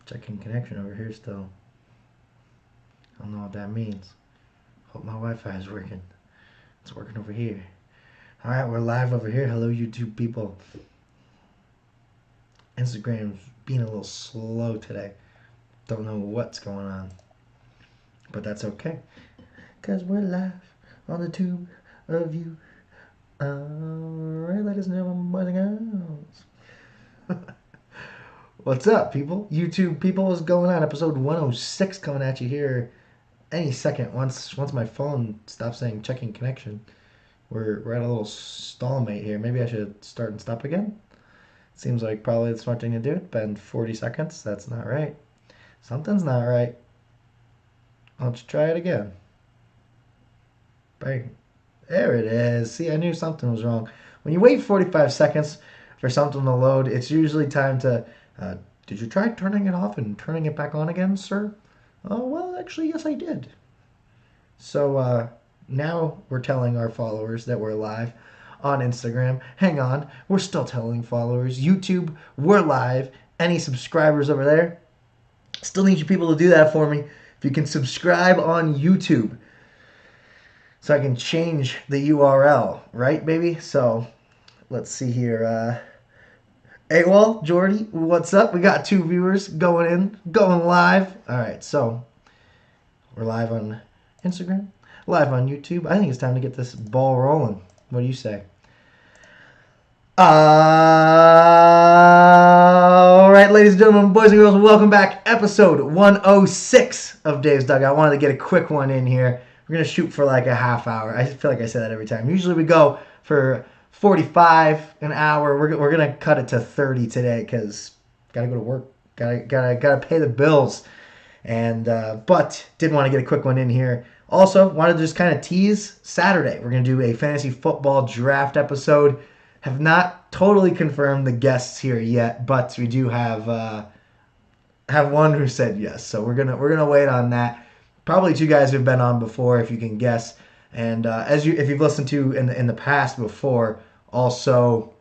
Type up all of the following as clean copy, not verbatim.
Checking connection over here still. I don't know what that means. Hope my Wi-Fi is working. It's working over here. Alright, we're live over here. Hello, YouTube people. Instagram's being a little slow today. Don't know what's going on. But that's okay. Because we're live on the tube of you. Alright, ladies and gentlemen, boys and girls. What's up, people? YouTube people, what's going on? Episode 106 coming at you here any second. Once my phone stops saying checking connection. We're at a little stalemate here. Maybe I should start and stop again. Seems like probably the smart thing to do. It's been 40 seconds. That's not right. Something's not right. Let's try it again. Bang. There it is. See, I knew something was wrong. When you wait 45 seconds for something to load, it's usually time to... did you try turning it off and turning it back on again, sir? Oh, well, actually, yes, I did. So, now we're telling our followers that we're live on Instagram. Hang on, we're still telling followers. YouTube, we're live. Any subscribers over there? Still need you people to do that for me. If you can subscribe on YouTube so I can change the URL, right, baby? So, let's see here. Hey, well, Jordy, what's up? We got 2 viewers going live. All right, so we're live on Instagram, live on YouTube. I think it's time to get this ball rolling. What do you say? All right, ladies and gentlemen, boys and girls, welcome back. Episode 106 of Dave's Dugout. I wanted to get a quick one in here. We're going to shoot for like a half hour. I feel like I say that every time. Usually we go for 45, an hour. We're going to cut it to 30 today because got to go to work. Gotta pay the bills. And but did want to get a quick one in here. Also, wanted to just kind of tease Saturday. We're going to do a fantasy football draft episode. Have not totally confirmed the guests here yet, but we do have one who said yes. So we're gonna wait on that. Probably 2 guys who've been on before, if you can guess. And if you've listened to in the past before, also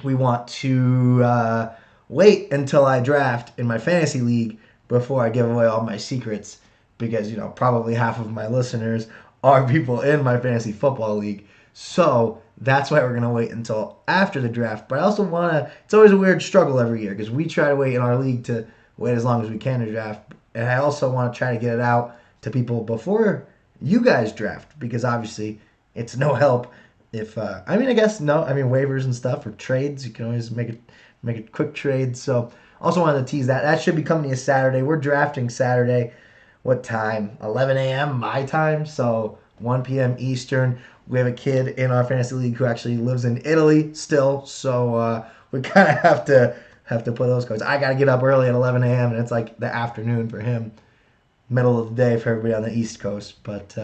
we want to wait until I draft in my fantasy league before I give away all my secrets, because probably half of my listeners are people in my fantasy football league. So that's why we're going to wait until after the draft. But I also want to, it's always a weird struggle every year because we try to wait in our league to wait as long as we can to draft. And I also want to try to get it out to people before you guys draft, because obviously it's no help if, waivers and stuff or trades. You can always make a quick trade. So also wanted to tease that. That should be coming to you Saturday. We're drafting Saturday. What time? 11 a.m. my time. So 1 p.m. Eastern. We have a kid in our fantasy league who actually lives in Italy still, so we kind of have to play those cards. I got to get up early at 11 a.m., and it's like the afternoon for him, middle of the day for everybody on the East Coast. But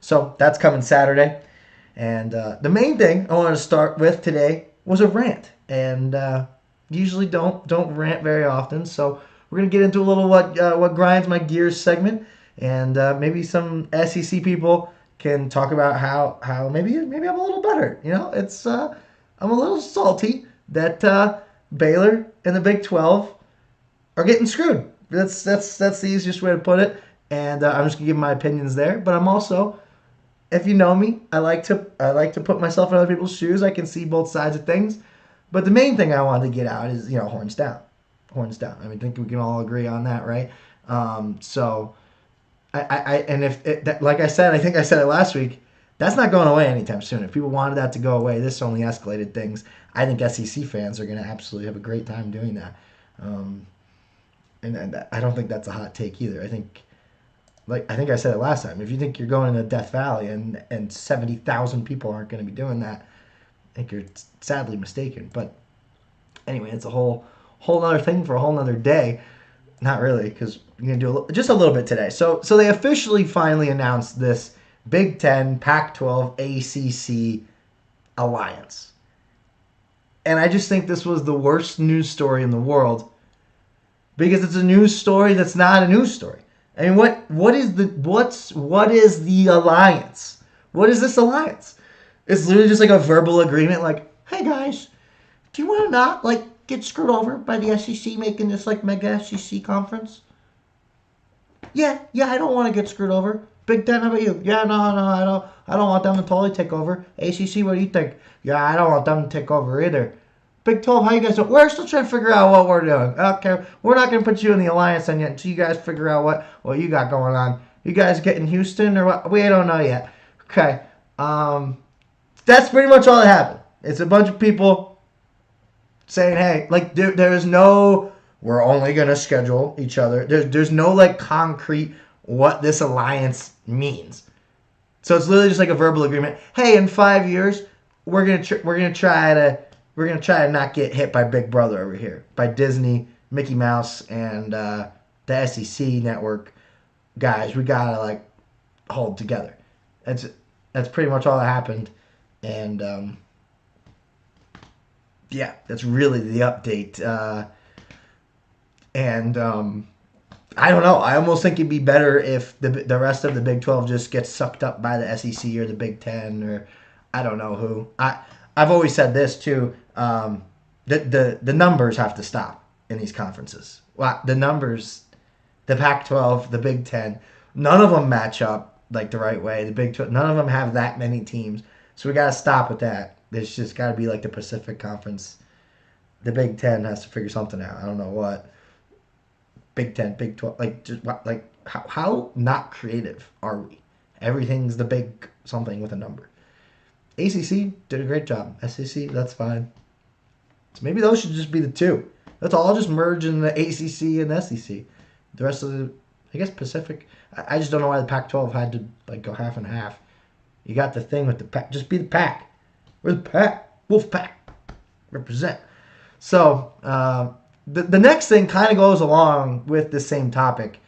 so that's coming Saturday. And the main thing I wanted to start with today was a rant. And usually don't rant very often, so we're going to get into a little what grinds my gears segment, and maybe some SEC people can talk about how maybe I'm a little better. It's I'm a little salty that Baylor and the Big 12 are getting screwed. That's the easiest way to put it. And I'm just gonna give my opinions there. But I'm also, if you know me, I like to put myself in other people's shoes. I can see both sides of things. But the main thing I wanted to get out is horns down. I think we can all agree on that, right? So. Like I said, I think I said it last week, that's not going away anytime soon. If people wanted that to go away, this only escalated things. I think SEC fans are going to absolutely have a great time doing that. And I don't think that's a hot take either. I think I said it last time. If you think you're going to Death Valley and 70,000 people aren't going to be doing that, I think you're sadly mistaken. But anyway, it's a whole other thing for a whole other day. Not really, because you're going to do just a little bit today. So they officially finally announced this Big Ten, Pac-12, ACC alliance. And I just think this was the worst news story in the world, because it's a news story that's not a news story. I mean, what is the alliance? What is this alliance? It's literally just like a verbal agreement, like, hey guys, do you want to not get screwed over by the SEC making this like mega SEC conference? Yeah, I don't want to get screwed over. Big Ten, how about you? Yeah, no, I don't want them to totally take over. ACC, what do you think? Yeah, I don't want them to take over either. Big 12, how you guys doing? We're still trying to figure out what we're doing. Okay, we're not going to put you in the alliance then yet until you guys figure out what you got going on. You guys getting Houston or what? We don't know yet. Okay, that's pretty much all that happened. It's a bunch of people saying, hey, like there is no, we're only going to schedule each other. There's no like concrete what this alliance means. So it's literally just like a verbal agreement. Hey, in 5 years, we're gonna try to not get hit by Big Brother over here, by Disney, Mickey Mouse, and the SEC network guys. We gotta like hold together. That's pretty much all that happened, and yeah, that's really the update. And I don't know. I almost think it'd be better if the rest of the Big 12 just gets sucked up by the SEC or the Big 10 or I don't know who. I've always said this too. The numbers have to stop in these conferences. Well, the numbers, the Pac-12, the Big 10, none of them match up like the right way. The Big 12, none of them have that many teams. So we got to stop with that. There's just got to be like the Pacific Conference. The Big 10 has to figure something out. I don't know what. Big 10, Big 12, like just like how not creative are we? Everything's the big something with a number. ACC did a great job. SEC, that's fine. So maybe those should just be the two. Let's all just merge in the ACC and SEC. The rest of the, I guess Pacific. I just don't know why the Pac-12 had to like go half and half. You got the thing with the Pac. Just be the Pac. We're the Pac. Wolf Pack. Represent. So. The next thing kind of goes along with the same topic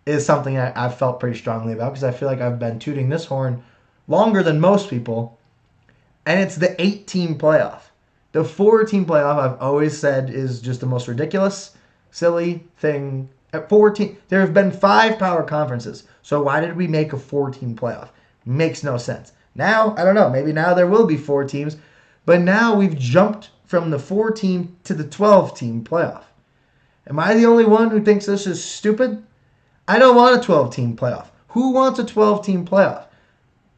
is something I've felt pretty strongly about because I feel like I've been tooting this horn longer than most people, and it's the 8-team playoff. The 4-team playoff I've always said is just the most ridiculous, silly thing. At 14, there have been 5 power conferences, so why did we make a 4-team playoff? Makes no sense. Now, I don't know, maybe now there will be 4 teams, but now we've jumped from the 4-team to the 12-team playoff. Am I the only one who thinks this is stupid? I don't want a 12-team playoff. Who wants a 12-team playoff?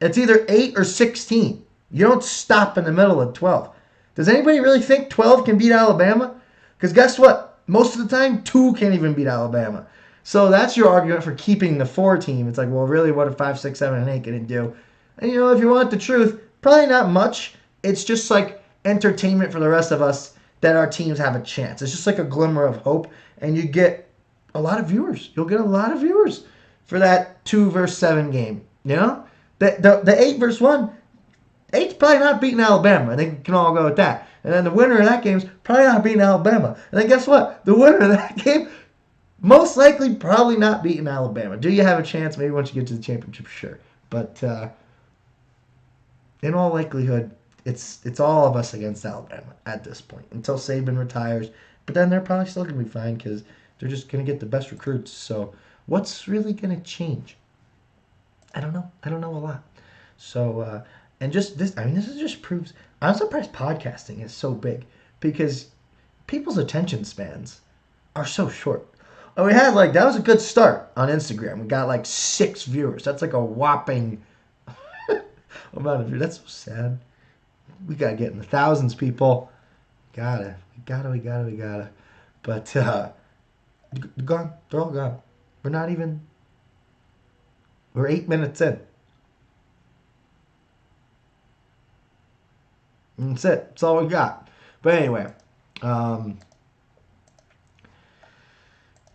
It's either 8 or 16. You don't stop in the middle of 12. Does anybody really think 12 can beat Alabama? Because guess what? Most of the time, 2 can't even beat Alabama. So that's your argument for keeping the 4-team. It's like, well, really, what are 5, 6, 7, and 8 going to do? And, if you want the truth, probably not much. It's just like entertainment for the rest of us that our teams have a chance. It's just like a glimmer of hope, and you get a lot of viewers. You'll get a lot of viewers for that 2 versus 7 game. The 8 versus 1, 8's probably not beating Alabama. I think we can all go with that. And then the winner of that game is probably not beating Alabama. And then guess what? The winner of that game, most likely probably not beating Alabama. Do you have a chance? Maybe once you get to the championship, sure. But in all likelihood, it's all of us against Alabama at this point until Saban retires. But then they're probably still going to be fine because they're just going to get the best recruits. So what's really going to change? I don't know. I don't know a lot. So, and just this, this just proves, I'm surprised podcasting is so big because people's attention spans are so short. And we had that was a good start on Instagram. We got 6 viewers. That's like a whopping amount of viewers. That's so sad. We gotta get in the thousands, people. We gotta. But they're gone. They're all gone. We're 8 minutes in. And that's it. That's all we got. But anyway, you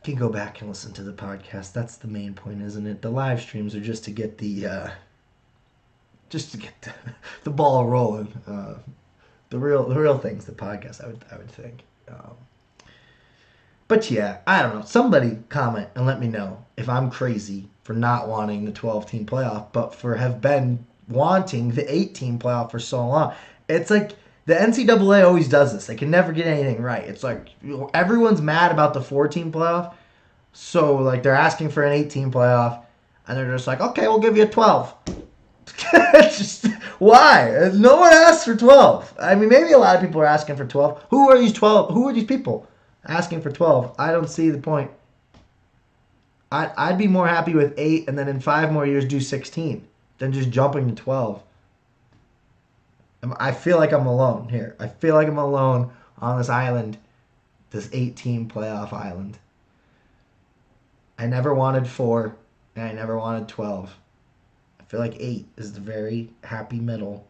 can go back and listen to the podcast. That's the main point, isn't it? The live streams are just to get the the ball rolling. The real thing's the podcast. I would think. But yeah, I don't know. Somebody comment and let me know if I'm crazy for not wanting the 12-team playoff, but for have been wanting the 8-team playoff for so long. It's like the NCAA always does this. They can never get anything right. It's like everyone's mad about the 4-team playoff, so they're asking for an 8-team playoff, and they're just like, okay, we'll give you a 12. Just why? No one asked for 12. I mean, maybe a lot of people are asking for 12. Who are these 12? Who are these people asking for 12? I don't see the point. I'd be more happy with 8 and then in 5 more years do 16 than just jumping to 12. I feel like I'm alone here. I feel like I'm alone on this island, this 8-team playoff island. I never wanted 4, and I never wanted 12. I feel like 8 is the very happy middle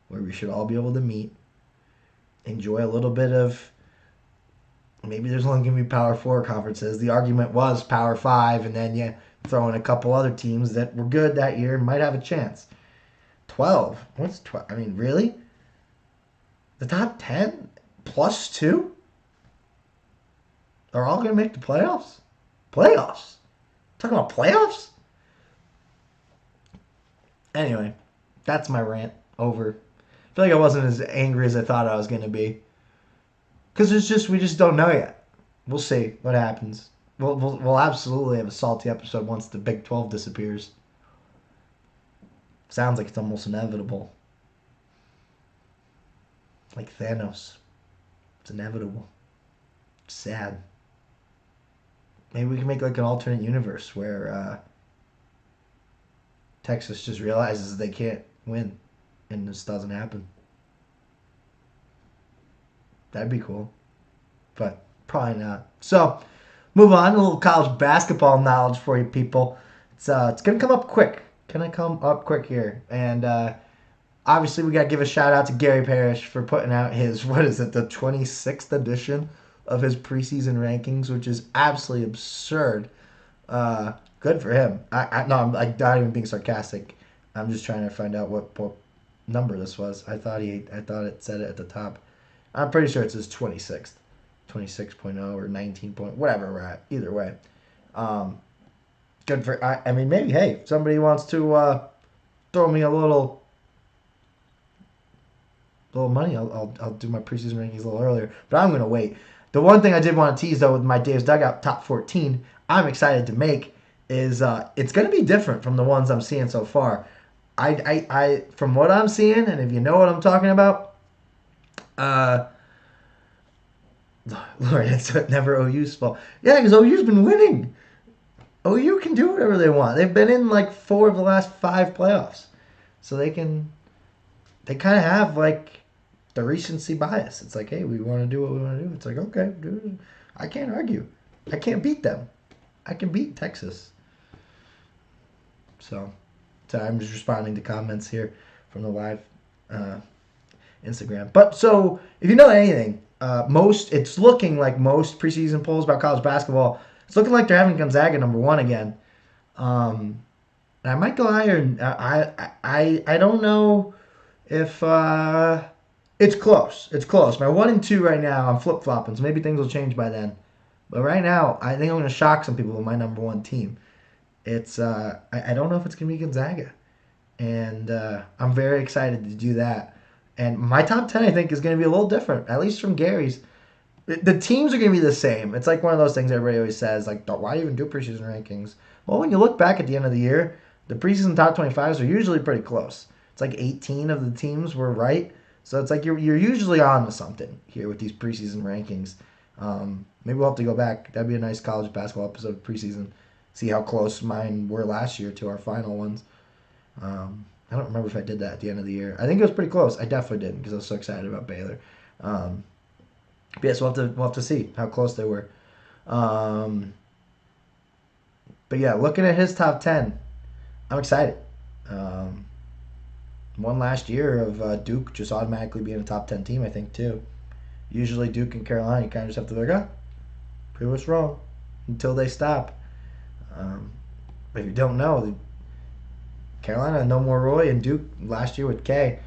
where we should all be able to meet, enjoy a little bit of. Maybe there's only going to be Power 4 conferences. The argument was Power 5, and then you throw in a couple other teams that were good that year and might have a chance. 12? What's 12? I mean, really? The top 10 plus 2 are all going to make the playoffs? Playoffs? Talking about playoffs? Anyway, that's my rant. Over. I feel like I wasn't as angry as I thought I was going to be. Because we just don't know yet. We'll see what happens. We'll absolutely have a salty episode once the Big 12 disappears. Sounds like it's almost inevitable. Like Thanos. It's inevitable. It's sad. Maybe we can make like an alternate universe where Texas just realizes they can't win and this doesn't happen. That'd be cool. But probably not. So, move on. A little college basketball knowledge for you people. It's going to come up quick. Here. And obviously we got to give a shout out to Gary Parrish for putting out his, the 26th edition of his preseason rankings, which is absolutely absurd. Good for him. I'm not even being sarcastic. I'm just trying to find out what number this was. I thought it said it at the top. I'm pretty sure it says 26th. 26.0 or 19. Whatever we're at. Either way. Good for... I mean, maybe, hey, if somebody wants to throw me a little money, I'll do my preseason rankings a little earlier. But I'm going to wait. The one thing I did want to tease, though, with my Dave's Dugout top 14, I'm excited to make, is it's going to be different from the ones I'm seeing so far. I from what I'm seeing, and if you know what I'm talking about, Lord, it's never OU's fault. Yeah, because OU's been winning. OU can do whatever they want. They've been in like 4 of the last 5 playoffs. So they kind of have like the recency bias. It's like, hey, we want to do what we want to do. It's like, okay, dude, I can't argue. I can't beat them. I can beat Texas. So I'm just responding to comments here from the live Instagram. But so if you know anything, it's looking like most preseason polls about college basketball, it's looking like they're having Gonzaga number 1 again. And I might go higher. I don't know if it's close. It's close. My 1 and 2 right now, I'm flip flopping, so maybe things will change by then. But right now, I think I'm going to shock some people with my number 1 team. It's I don't know if it's going to be Gonzaga, and I'm very excited to do that. And my top 10, I think, is going to be a little different, at least from Gary's. The teams are going to be the same. It's like one of those things everybody always says, like, why even do preseason rankings? Well, when you look back at the end of the year, the preseason top 25s are usually pretty close. It's like 18 of the teams were right. So it's like you're usually on to something here with these preseason rankings. Maybe we'll have to go back. That'd be a nice college basketball episode of preseason. See how close mine were last year to our final ones. I don't remember if I did that at the end of the year. I think it was pretty close. I definitely didn't because I was so excited about Baylor. But yes, we'll have to see how close they were. But yeah, looking at his top 10, I'm excited. One last year of Duke just automatically being a top 10 team, I think, too. Usually Duke and Carolina, you kind of just have to be like, prove us wrong until they stop. But if you don't know, Carolina, no more Roy, and Duke last year with K.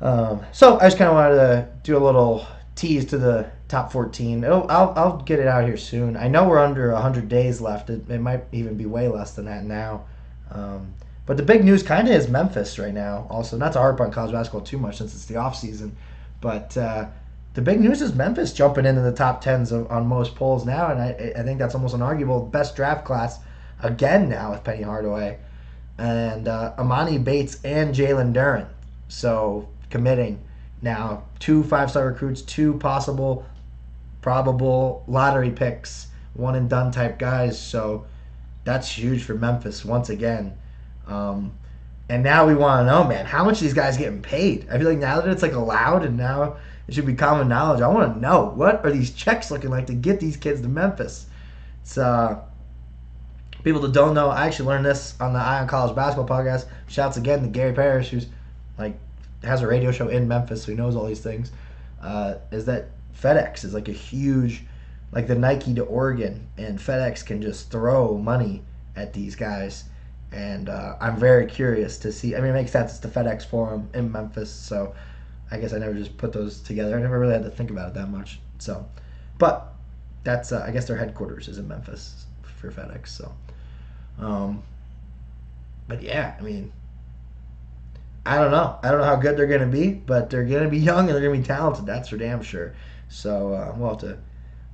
So I just kind of wanted to do a little tease to the top 14. I'll get it out here soon. I know we're under 100 days left. It might even be way less than that now. But the big news kind of is Memphis right now. Also, not to harp on college basketball too much since it's the off season, but the big news is Memphis jumping into the top 10s on most polls now, and I think that's almost an arguable best draft class again now with Penny Hardaway. and Amani Bates and Jalen Duren. So committing now 2 5-star recruits, 2 probable lottery picks, one and done type guys. So that's huge for Memphis once again. Um, and now we want to know, man, how much these guys getting paid? I feel like now that it's like allowed and now it should be common knowledge. I want to know, what are these checks looking like to get these kids to Memphis? It's people that don't know. I actually learned this on the Eye on College Basketball podcast. Shouts again to Gary Parrish, who's like has a radio show in Memphis, so he knows all these things. Is that FedEx is like a huge, like the Nike to Oregon, and FedEx can just throw money at these guys. And I'm very curious to see. I mean, it makes sense. It's the FedEx Forum in Memphis, so I guess I never just put those together. I never really had to think about it that much. So, but that's I guess their headquarters is in Memphis for FedEx. So, but yeah, I mean, I don't know. I don't know how good they're gonna be, but they're gonna be young and they're gonna be talented. That's for damn sure. So we'll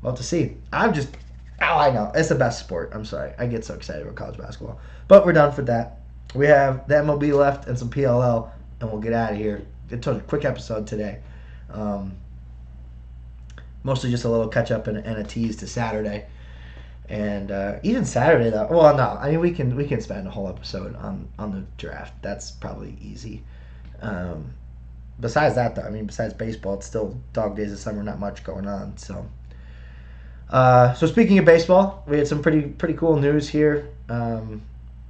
have to see. I know it's the best sport. I'm sorry, I get so excited about college basketball. But we're done for that. We have the MLB left and some PLL, and we'll get out of here. It's a quick episode today. Mostly just a little catch up and a tease to Saturday. And even Saturday though. Well, no, I mean we can spend a whole episode on the draft. That's probably easy. Besides that though, I mean besides baseball, it's still dog days of summer. Not much going on. So speaking of baseball, we had some pretty cool news here.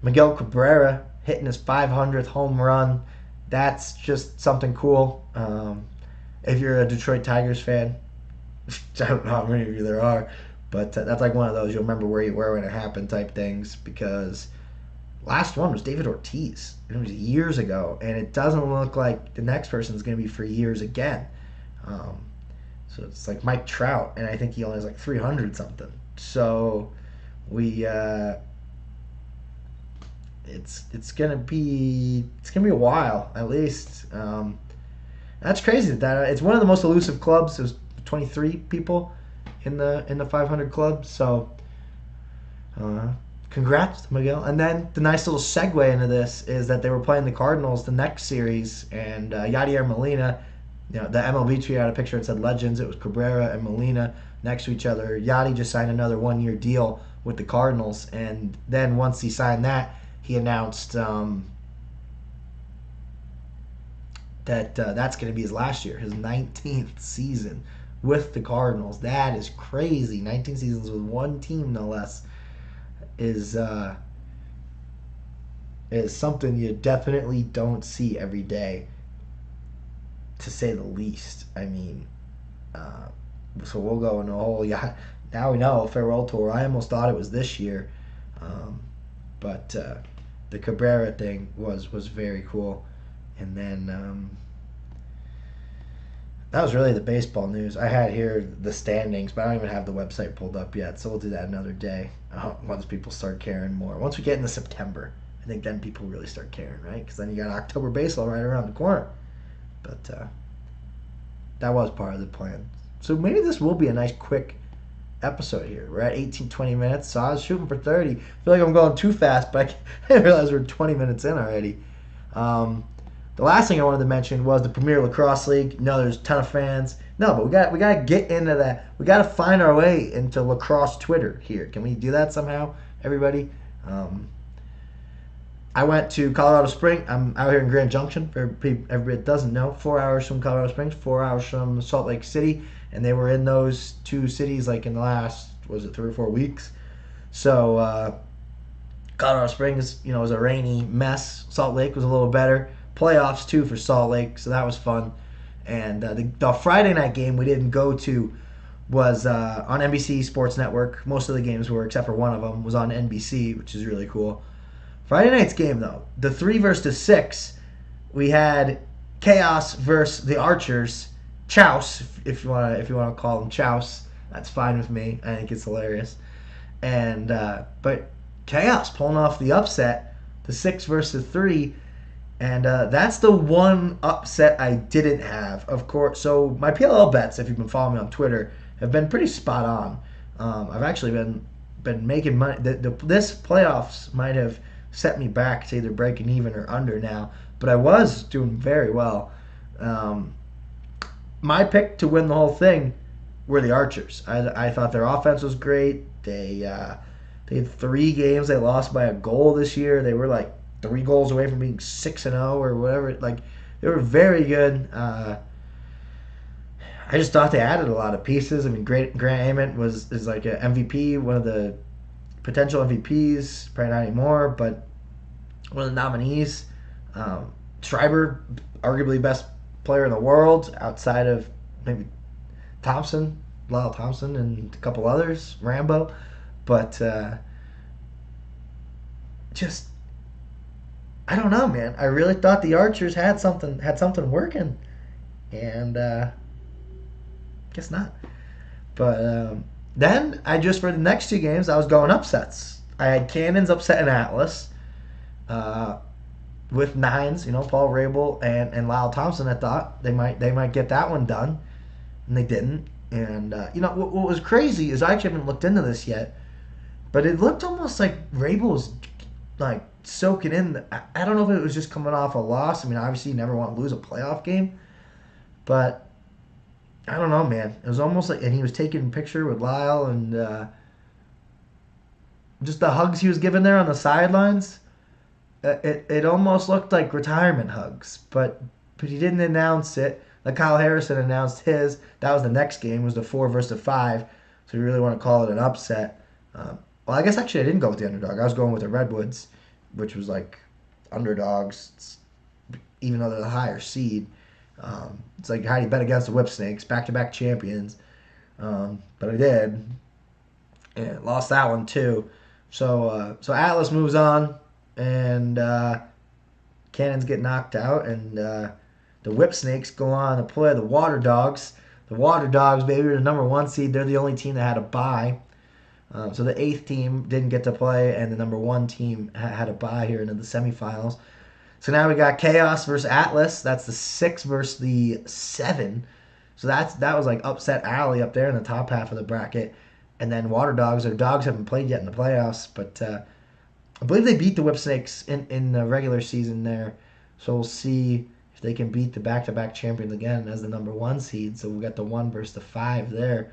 Miguel Cabrera hitting his 500th home run. That's just something cool. If you're a Detroit Tigers fan, I don't know how many of you there are, but that's like one of those you'll remember where you were when it happened type things, because last one was David Ortiz. It was years ago, and it doesn't look like the next person's going to be for years again. So it's like Mike Trout, and I think he only has like 300 something. So we it's gonna be a while at least. That's crazy that it's one of the most elusive clubs. There's 23 people in the 500 club. So congrats to Miguel. And then the nice little segue into this is that they were playing the Cardinals the next series, and Yadier Molina. You know, the MLB tweeted out a picture and said Legends. It was Cabrera and Molina next to each other. Yachty just signed another 1-year deal with the Cardinals, and then once he signed that, he announced that that's going to be his last year, his 19th season with the Cardinals. That is crazy. 19 seasons with one team, no less, is something you definitely don't see every day, to say the least. I mean, so we'll go in a whole now we know farewell tour. I almost thought it was this year, but the Cabrera thing was very cool. And then that was really the baseball news. I had here the standings, but I don't even have the website pulled up yet, so we'll do that another day once people start caring more. Once we get into September, I think then people really start caring, right? Because then you got October baseball right around the corner. But that was part of the plan. So maybe this will be a nice quick episode here. We're at 18-20 minutes, so I was shooting for 30. I feel like I'm going too fast, but I didn't realize we're 20 minutes in already. The last thing I wanted to mention was the Premier Lacrosse League. No, there's a ton of fans. No, but we got to get into that. We got to find our way into lacrosse Twitter here. Can we do that somehow, everybody? I went to Colorado Springs. I'm out here in Grand Junction. For everybody that doesn't know, 4 hours from Colorado Springs, 4 hours from Salt Lake City, and they were in those two cities like in the last, was it 3 or 4 weeks? So Colorado Springs, was a rainy mess. Salt Lake was a little better. Playoffs too for Salt Lake, so that was fun. And the Friday night game we didn't go to was on NBC Sports Network. Most of the games were, except for one of them, was on NBC, which is really cool. Friday night's game, though, the 3 versus 6, we had Chaos versus the Archers. Chouse, if you want to call them Chouse, that's fine with me. I think it's hilarious. And but Chaos pulling off the upset, the 6 versus 3, and that's the one upset I didn't have, of course. So my PLL bets, if you've been following me on Twitter, have been pretty spot on. I've actually been making money. This playoffs might have set me back to either breaking even or under now. But I was doing very well. Um, my pick to win the whole thing were the Archers. I thought their offense was great. They had 3 games they lost by a goal this year. They were like 3 goals away from being 6-0 or whatever. Like they were very good. I just thought they added a lot of pieces. I mean, Grant Ament is like an MVP, one of the potential MVPs, probably not anymore, but one of the nominees. Schreiber, arguably best player in the world outside of maybe Thompson, Lyle Thompson, and a couple others, Rambo. But just I don't know, man. I really thought the Archers had something working, and guess not. But then I just for the next 2 games I was going upsets. I had Cannons upsetting Atlas with 9s. You know, Paul Rabel and Lyle Thompson. I thought they might get that one done, and they didn't. And what was crazy is I actually haven't looked into this yet, but it looked almost like Rabel was like soaking in. I don't know if it was just coming off a loss. I mean, obviously you never want to lose a playoff game, but I don't know, man. It was almost like, and he was taking a picture with Lyle, and just the hugs he was giving there on the sidelines. It almost looked like retirement hugs, but he didn't announce it. Like Kyle Harrison announced his. That was the next game. It was the 4 versus the 5. So you really want to call it an upset. Well, I guess actually I didn't go with the underdog. I was going with the Redwoods, which was like underdogs, even though they're the higher seed. It's like how do you bet against the Whip Snakes, back-to-back champions. But I did, and lost that one too. So Atlas moves on, and Cannons get knocked out, and the Whip Snakes go on to play the Water Dogs. The Water Dogs, baby, are the number 1 seed. They're the only team that had a bye. So the 8th team didn't get to play, and the number 1 team had a bye here into the semifinals. So now we got Chaos versus Atlas. That's the 6 versus the 7. So that was like upset alley up there in the top half of the bracket. And then Water Dogs, their dogs haven't played yet in the playoffs, but I believe they beat the Whip Snakes in the regular season there. So we'll see if they can beat the back-to-back champions again as the number 1 seed. So we got the 1 versus the 5 there.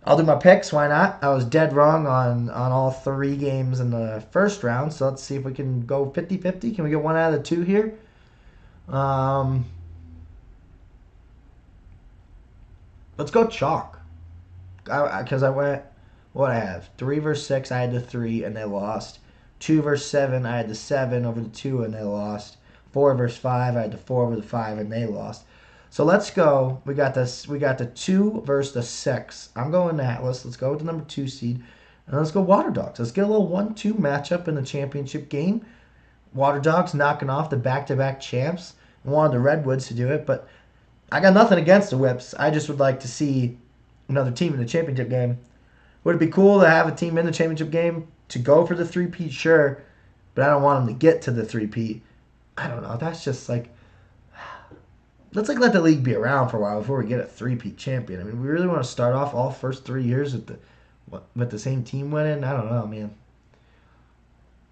I'll do my picks. Why not? I was dead wrong on all 3 games in the first round. So let's see if we can go 50-50. Can we get 1 out of the 2 here? Let's go chalk. Because I went, what I have? 3 versus 6, I had the 3, and they lost. 2 versus 7, I had the 7 over the 2, and they lost. 4 versus 5, I had the 4 over the 5, and they lost. So let's go. We got this. We got the 2 versus the 6. I'm going Atlas. Let's go with the number 2 seed. And let's go Water Dogs. Let's get a little 1-2 matchup in the championship game. Water Dogs knocking off the back-to-back champs. I wanted the Redwoods to do it, but I got nothing against the Whips. I just would like to see another team in the championship game. Would it be cool to have a team in the championship game to go for the 3-peat? Sure, but I don't want them to get to the 3-peat. I don't know. That's just like, let's like let the league be around for a while before we get a 3-peat champion. I mean, we really want to start off all first 3 years with the same team winning. I don't know, man.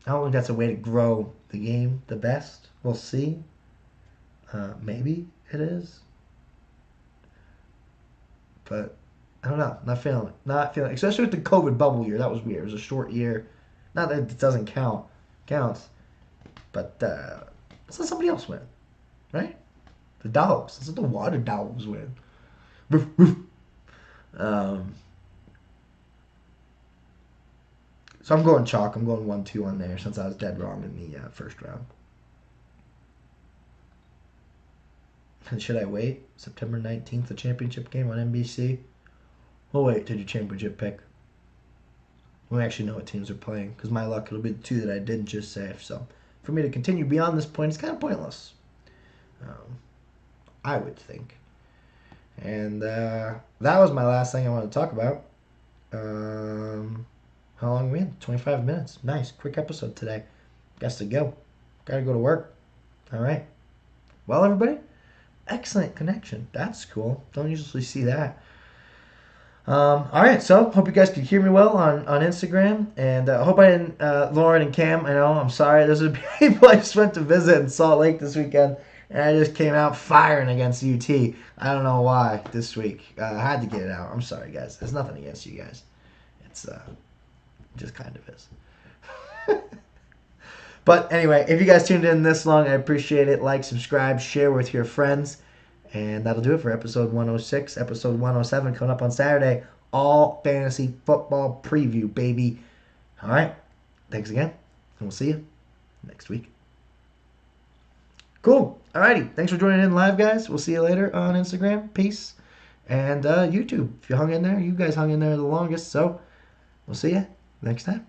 I don't think that's a way to grow the game the best. We'll see. Maybe it is, but I don't know. Not feeling it. Not feeling it. Especially with the COVID bubble year. That was weird. It was a short year. Not that it doesn't count. Counts. But let's let somebody else win. Right? The Dogs. Let's let the Water Dogs win. Woof, woof. So I'm going chalk. I'm going 1-2 on there since I was dead wrong in the first round. And should I wait? September 19th, the championship game on NBC? We'll wait till your championship pick. We actually know what teams are playing. Because my luck, it'll be the 2 that I didn't just say. So for me to continue beyond this point, it's kind of pointless. I would think. And that was my last thing I wanted to talk about. How long are we in? 25 minutes. Nice. Quick episode today. Guess to go. Gotta go to work. All right. Well, everybody, excellent connection. That's cool. Don't usually see that. All right, so hope you guys could hear me well on Instagram, and I hope I didn't, Lauren and Cam, I know, I'm sorry. Those are people I just went to visit in Salt Lake this weekend, and I just came out firing against UT. I don't know why this week. I had to get it out. I'm sorry, guys. There's nothing against you guys. It's it just kind of is. But anyway, if you guys tuned in this long, I appreciate it. Like, subscribe, share with your friends. And that'll do it for episode 106. Episode 107 coming up on Saturday. All fantasy football preview, baby. All right. Thanks again. And we'll see you next week. Cool. Alrighty. Thanks for joining in live, guys. We'll see you later on Instagram. Peace. And YouTube. If you hung in there, you guys hung in there the longest. So we'll see you next time.